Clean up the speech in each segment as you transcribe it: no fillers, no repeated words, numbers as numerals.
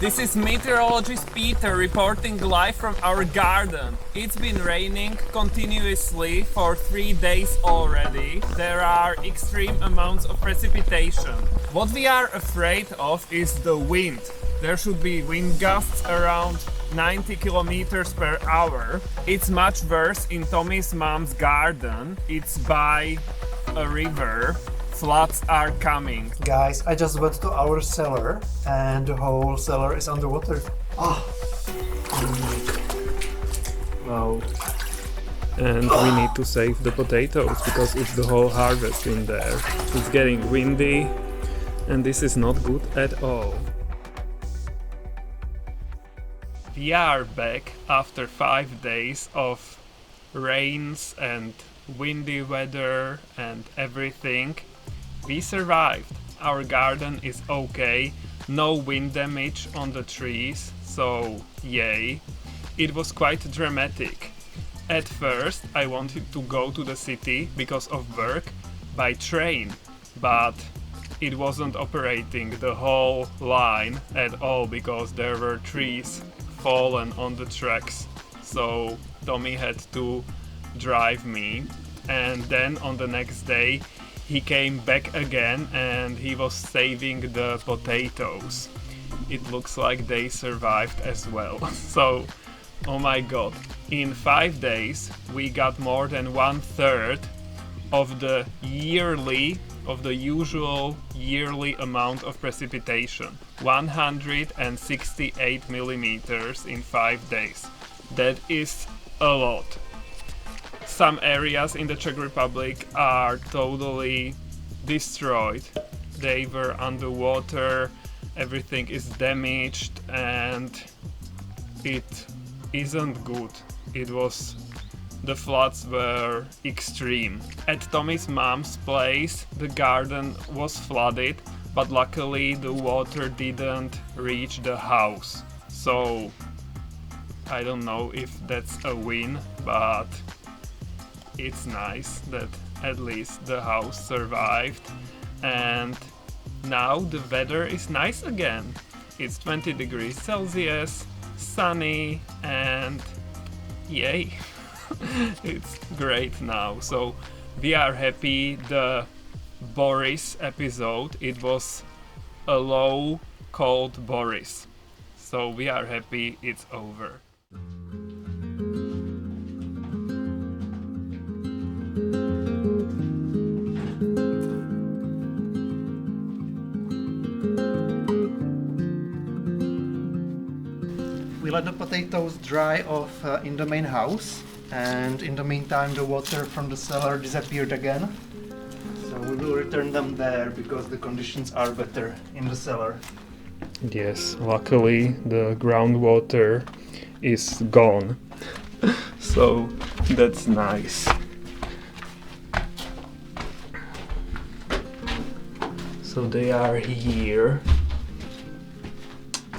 This is meteorologist Peter reporting live from our garden. It's been raining continuously for 3 days already. There are extreme amounts of precipitation. What we are afraid of is the wind. There should be wind gusts around 90 kilometers per hour. It's much worse in Tommy's mom's garden. It's by a river. Floods are coming. Guys, I just went to our cellar and the whole cellar is underwater. Wow. And we need to save the potatoes because it's the whole harvest in there. It's getting windy and this is not good at all. We are back after 5 days of rains and windy weather and everything. We survived. Our garden is okay. No wind damage on the trees, so yay. It was quite dramatic. At first I wanted to go to the city because of work by train, but it wasn't operating the whole line at all because there were trees fallen on the tracks. So Tommy had to drive me, and then on the next day he came back again and he was saving the potatoes. It looks like they survived as well. So, oh my god, in 5 days we got more than 1/3 of the usual yearly amount of precipitation. 168 millimeters in 5 days. That is a lot. Some areas in the Czech Republic are totally destroyed. They were underwater, everything is damaged, and it isn't good. The floods were extreme. At Tommy's mom's place, the garden was flooded, but luckily the water didn't reach the house. So I don't know if that's a win, but it's nice that at least the house survived, and now the weather is nice again. It's 20 degrees Celsius, sunny, and yay. It's great now. So we are happy. The Boris episode, it was a low called Boris. So we are happy it's over. We let the potatoes dry off in the main house, and in the meantime the water from the cellar disappeared again. So we will return them there because the conditions are better in the cellar. Yes, luckily the groundwater is gone. So that's nice. So they are here,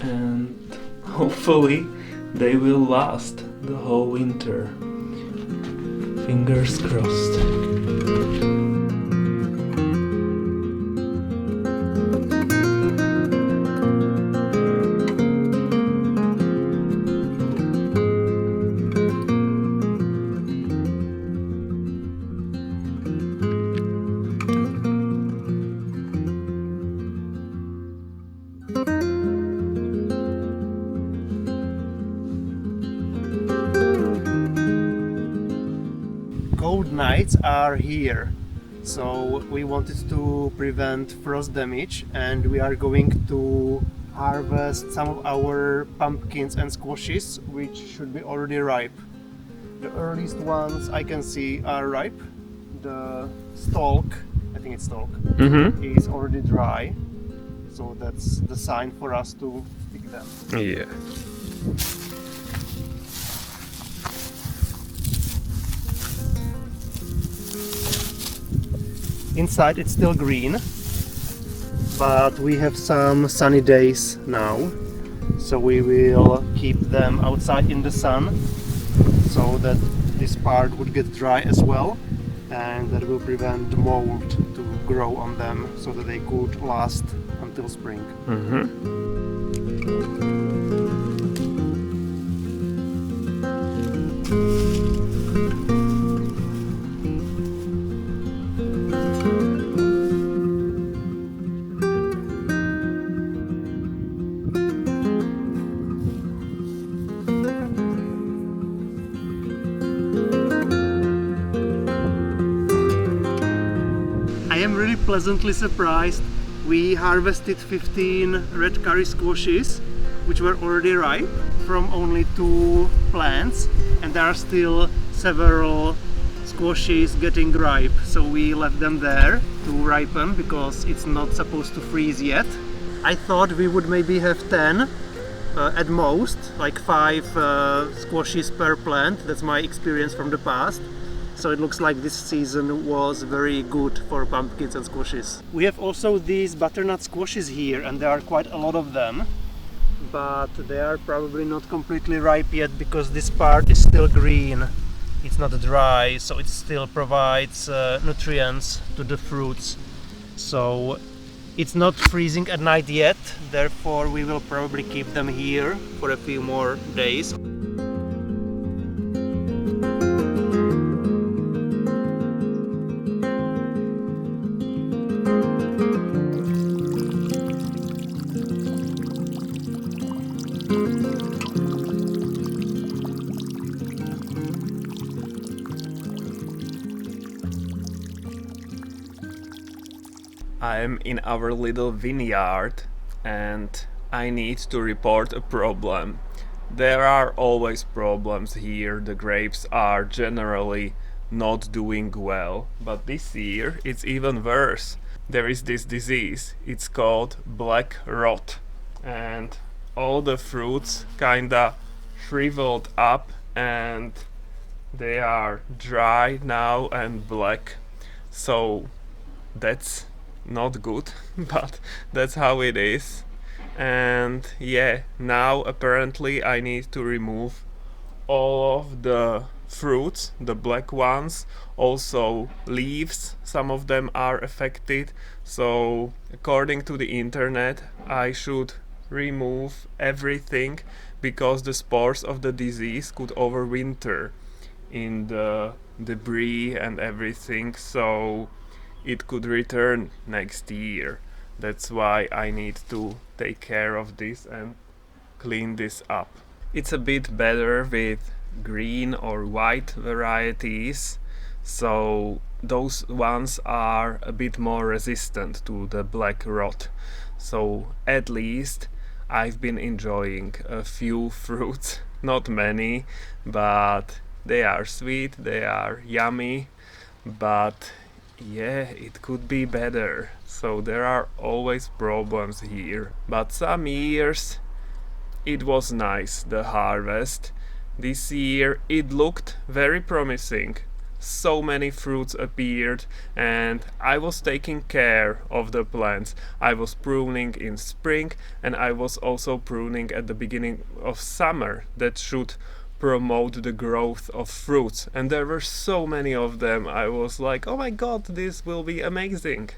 and hopefully they will last the whole winter. Fingers crossed. Cold nights are here, so we wanted to prevent frost damage, and we are going to harvest some of our pumpkins and squashes, which should be already ripe. The earliest ones I can see are ripe. The stalk, I think it's stalk, is already dry, so that's the sign for us to pick them. Yeah. Inside it's still green, but we have some sunny days now, so we will keep them outside in the sun so that this part would get dry as well, and that will prevent the mold to grow on them so that they could last until spring. Mm-hmm. I am really pleasantly surprised. We harvested 15 red curry squashes, which were already ripe, from only 2 plants, and there are still several squashes getting ripe, so we left them there to ripen because it's not supposed to freeze yet. I thought we would maybe have 10 at most, like 5 squashes per plant. That's my experience from the past. So it looks like this season was very good for pumpkins and squashes. We have also these butternut squashes here, and there are quite a lot of them, but they are probably not completely ripe yet because this part is still green. It's not dry, so it still provides nutrients to the fruits. So it's not freezing at night yet, therefore we will probably keep them here for a few more days. I'm in our little vineyard and I need to report a problem. There are always problems here. The grapes are generally not doing well, but this year it's even worse. There is this disease, it's called black rot, and all the fruits kinda shriveled up and they are dry now and black. So that's not good, but that's how it is. And yeah, now apparently I need to remove all of the fruits, the black ones, also leaves, some of them are affected. So according to the internet I should remove everything because the spores of the disease could overwinter in the debris and everything, so it could return next year. That's why I need to take care of this and clean this up. It's a bit better with green or white varieties, so those ones are a bit more resistant to the black rot. So at least I've been enjoying a few fruits, not many, but they are sweet, they are yummy, but yeah, it could be better. So there are always problems here. But some years it was nice, the harvest. This year it looked very promising. So many fruits appeared and I was taking care of the plants. I was pruning in spring and I was also pruning at the beginning of summer. That should promote the growth of fruits, and there were so many of them. I was like, oh my god, this will be amazing,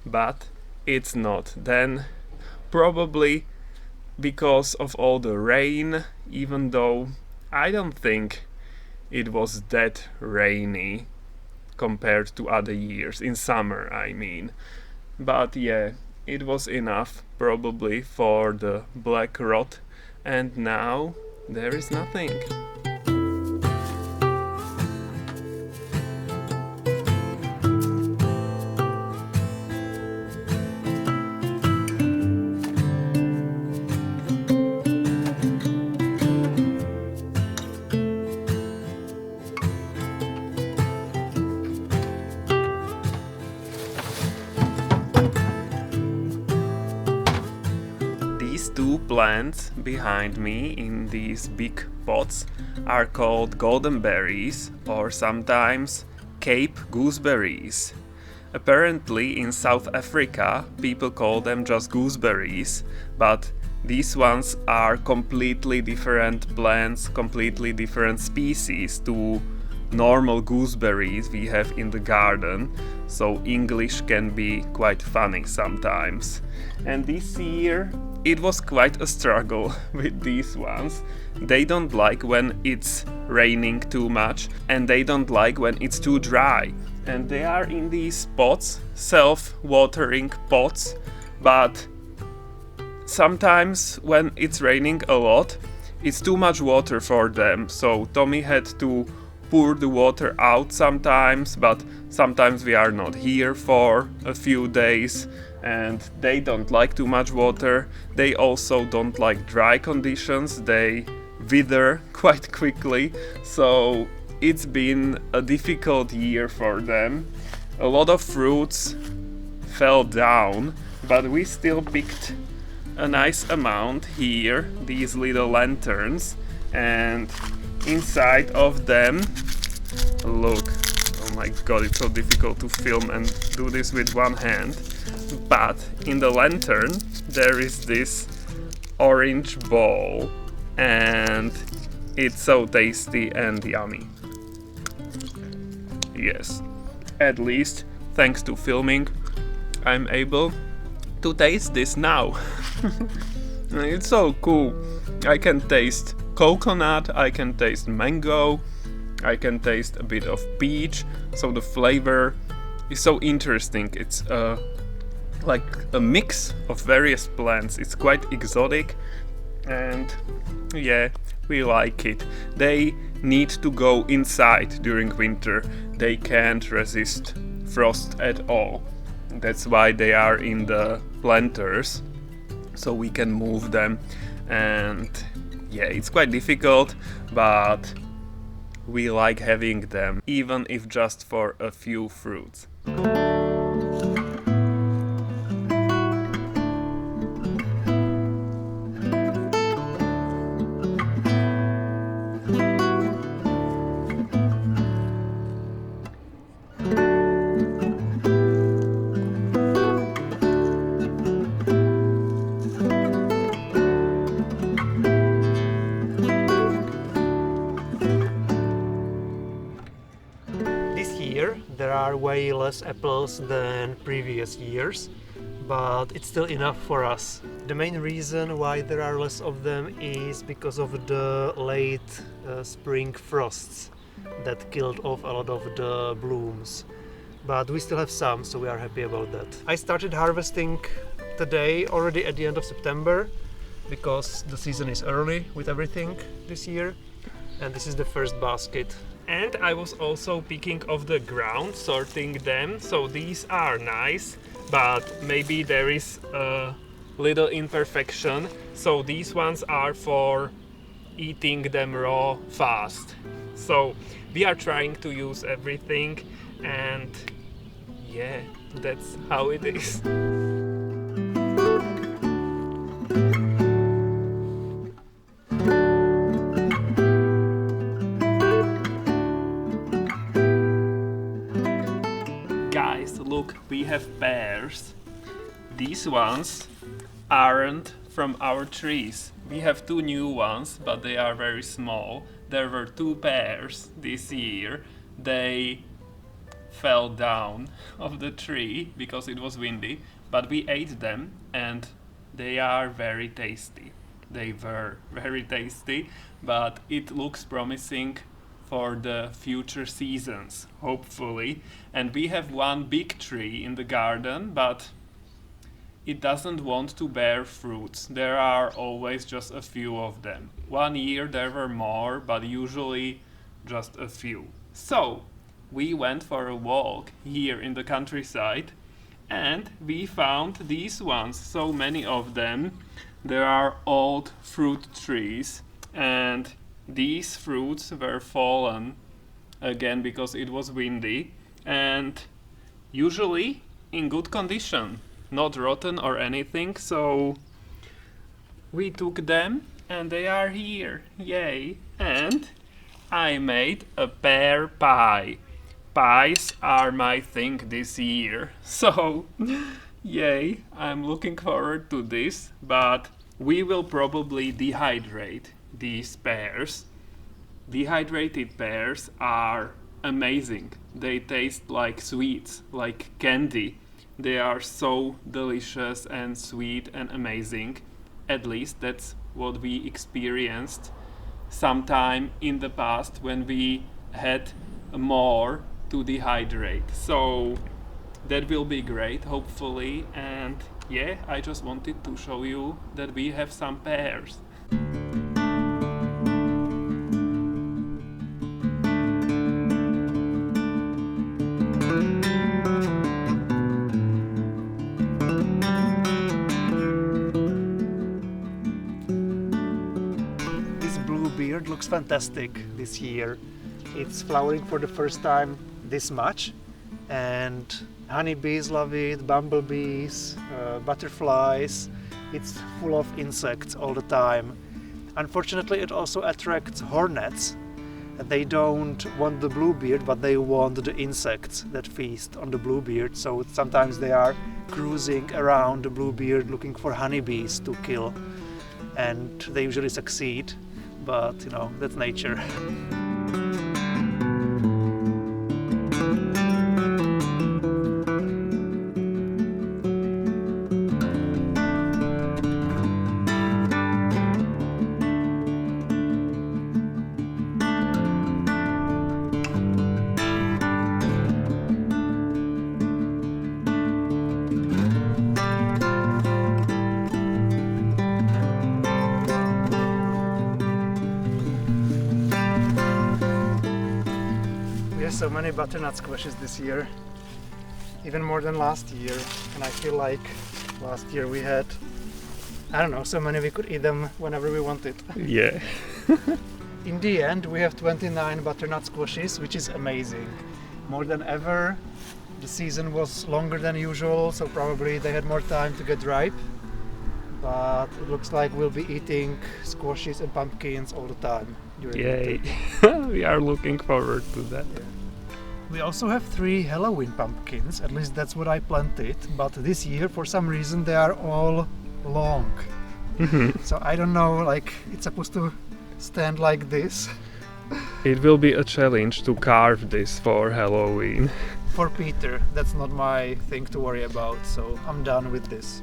but it's not. Then probably because of all the rain, even though I don't think it was that rainy compared to other years, in summer I mean, but yeah, it was enough probably for the black rot, and now there is nothing. These 2 plants behind me in these big pots are called golden berries, or sometimes Cape gooseberries. Apparently in South Africa people call them just gooseberries, but these ones are completely different plants, completely different species to normal gooseberries we have in the garden, so English can be quite funny sometimes. And this year it was quite a struggle with these ones. They don't like when it's raining too much, and they don't like when it's too dry. And they are in these pots, self-watering pots, but sometimes when it's raining a lot, it's too much water for them, so Tommy had to pour the water out sometimes, but sometimes we are not here for a few days and they don't like too much water. They also don't like dry conditions, they wither quite quickly, so it's been a difficult year for them. A lot of fruits fell down, but we still picked a nice amount here, these little lanterns, and inside of them, look, oh my god, it's so difficult to film and do this with one hand, but in the lantern there is this orange ball and it's so tasty and yummy. Yes, at least thanks to filming I'm able to taste this now. It's so cool. I can taste coconut, I can taste mango, I can taste a bit of peach, so the flavor is so interesting. It's like a mix of various plants. It's quite exotic and yeah, we like it. They need to go inside during winter. They can't resist frost at all. That's why they are in the planters, so we can move them. And yeah, it's quite difficult, but we like having them, even if just for a few fruits. There are way less apples than previous years, but it's still enough for us. The main reason why there are less of them is because of the late spring frosts that killed off a lot of the blooms. But we still have some, so we are happy about that. I started harvesting today, already at the end of September, because the season is early with everything this year. And this is the first basket. And I was also picking off the ground, sorting them, so these are nice, but maybe there is a little imperfection, so these ones are for eating them raw fast. So we are trying to use everything, and yeah, that's how it is. Guys, look, we have pears. These ones aren't from our trees. We have two new ones, but they are very small. There were two pears this year. They fell down off the tree because it was windy, but we ate them and they are very tasty. They were very tasty, but it looks promising for the future seasons, hopefully. And we have one big tree in the garden, but it doesn't want to bear fruits. There are always just a few of them. One year there were more, but usually just a few. So we went for a walk here in the countryside and we found these ones, so many of them. There are old fruit trees and these fruits were fallen again because it was windy and usually in good condition, not rotten or anything, so we took them and they are here, yay! And I made a pear pie. Pies are my thing this year, so yay, I'm looking forward to this, but we will probably dehydrate these pears. Dehydrated pears are amazing. They taste like sweets, like candy. They are so delicious and sweet and amazing. At least that's what we experienced sometime in the past when we had more to dehydrate. So that will be great, hopefully. And yeah, I just wanted to show you that we have some pears. This bluebeard looks fantastic this year. It's flowering for the first time this much, and honeybees love it, bumblebees, butterflies. It's full of insects all the time. Unfortunately, it also attracts hornets. They don't want the bluebeard, but they want the insects that feast on the bluebeard. So sometimes they are cruising around the bluebeard looking for honeybees to kill, and they usually succeed. But you know, that's nature. So many butternut squashes this year, even more than last year, and I feel like last year we had, I don't know, so many we could eat them whenever we wanted. Yeah. In the end we have 29 butternut squashes, which is amazing. More than ever. The season was longer than usual, so probably they had more time to get ripe, but it looks like we'll be eating squashes and pumpkins all the time during Yay. winter. We are looking forward to that. Yeah. We also have 3 Halloween pumpkins, at least that's what I planted, but this year for some reason they are all long. So I don't know, like it's supposed to stand like this. It will be a challenge to carve this for Halloween. For Peter, that's not my thing to worry about, so I'm done with this.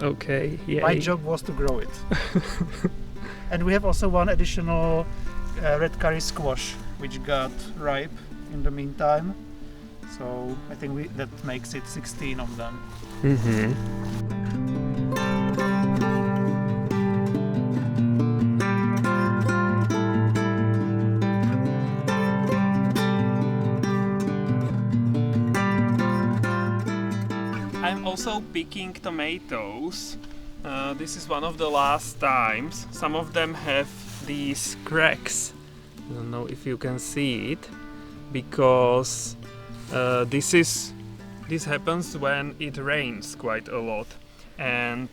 Okay, yeah. My job was to grow it. And we have also one additional red curry squash, which got ripe in the meantime. So I think that makes it 16 of them. I'm also picking tomatoes. This is one of the last times. Some of them have these cracks. I don't know if you can see it, because this happens when it rains quite a lot, and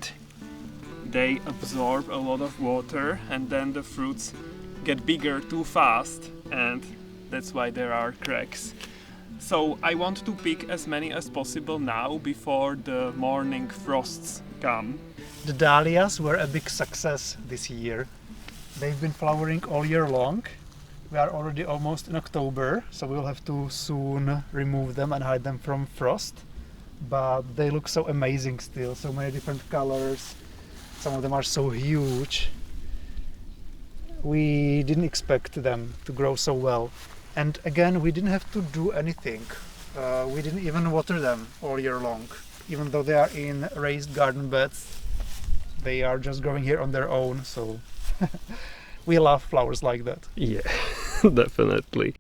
they absorb a lot of water, and then the fruits get bigger too fast, and that's why there are cracks. So I want to pick as many as possible now before the morning frosts come. The dahlias were a big success this year. They've been flowering all year long. We are already almost in October, so we'll have to soon remove them and hide them from frost. But they look so amazing still, so many different colors. Some of them are so huge. We didn't expect them to grow so well. And again, we didn't have to do anything. We didn't even water them all year long. Even though they are in raised garden beds, they are just growing here on their own, so we love flowers like that. Yeah, definitely.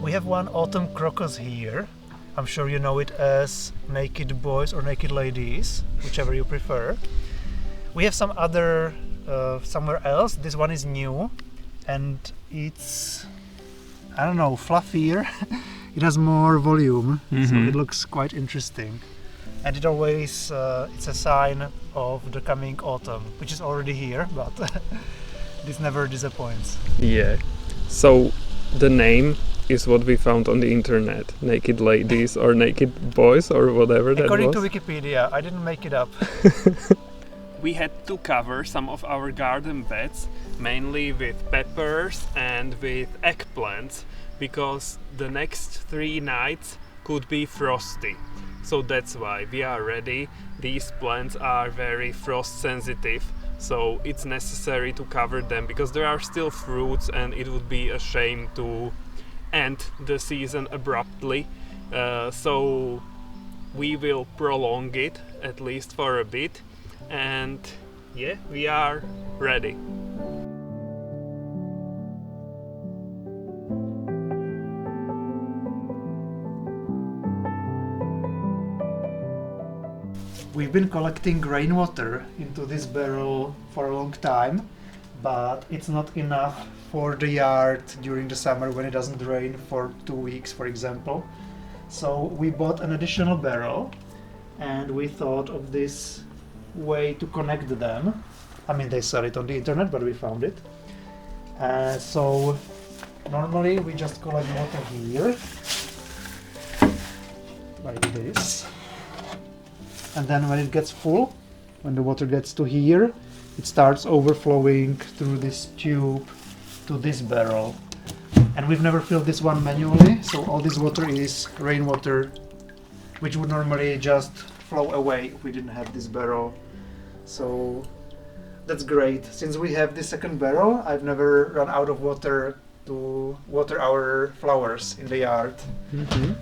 We have one autumn crocus here. I'm sure you know it as naked boys or naked ladies, whichever you prefer. We have some other somewhere else. This one is new, and it's, I don't know, fluffier. It has more volume, so it looks quite interesting. And it always, it's a sign of the coming autumn, which is already here, but this never disappoints. Yeah. So the name is what we found on the internet. Naked ladies or naked boys or whatever that was. According to Wikipedia, I didn't make it up. we had to cover some of our garden beds, mainly with peppers and with eggplants, because the next 3 nights could be frosty. So that's why we are ready. These plants are very frost sensitive, so it's necessary to cover them because there are still fruits and it would be a shame to end the season abruptly. So we will prolong it at least for a bit, and yeah, we are ready. We've been collecting rainwater into this barrel for a long time, but it's not enough for the yard during the summer when it doesn't rain for 2 weeks, for example. So we bought an additional barrel, and we thought of this way to connect them. I mean, they sell it on the internet, but we found it. So normally we just collect water here, like this. And then when it gets full, when the water gets to here, it starts overflowing through this tube to this barrel. And we've never filled this one manually, so all this water is rainwater, which would normally just flow away if we didn't have this barrel. So that's great. Since we have this second barrel, I've never run out of water to water our flowers in the yard.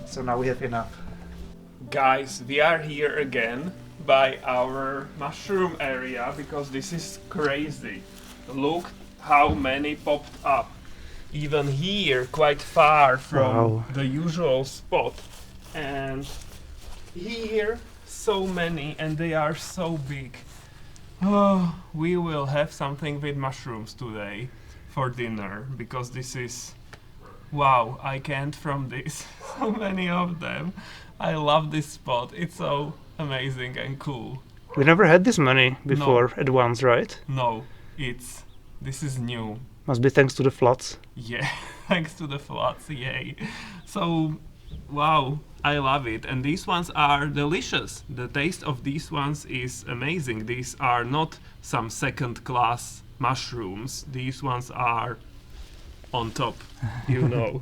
So now we have enough. Guys, we are here again by our mushroom area because this is crazy. Look how many popped up. Even here, quite far from the usual spot. And here, so many, and they are so big. Oh, we will have something with mushrooms today for dinner because this is... Wow, I can't from this. So many of them. I love this spot. It's so amazing and cool. We never had this many before at once, right? No, this is new. Must be thanks to the floods. Yeah, thanks to the floods, yay. So, wow, I love it. And these ones are delicious. The taste of these ones is amazing. These are not some second-class mushrooms. These ones are on top, you know.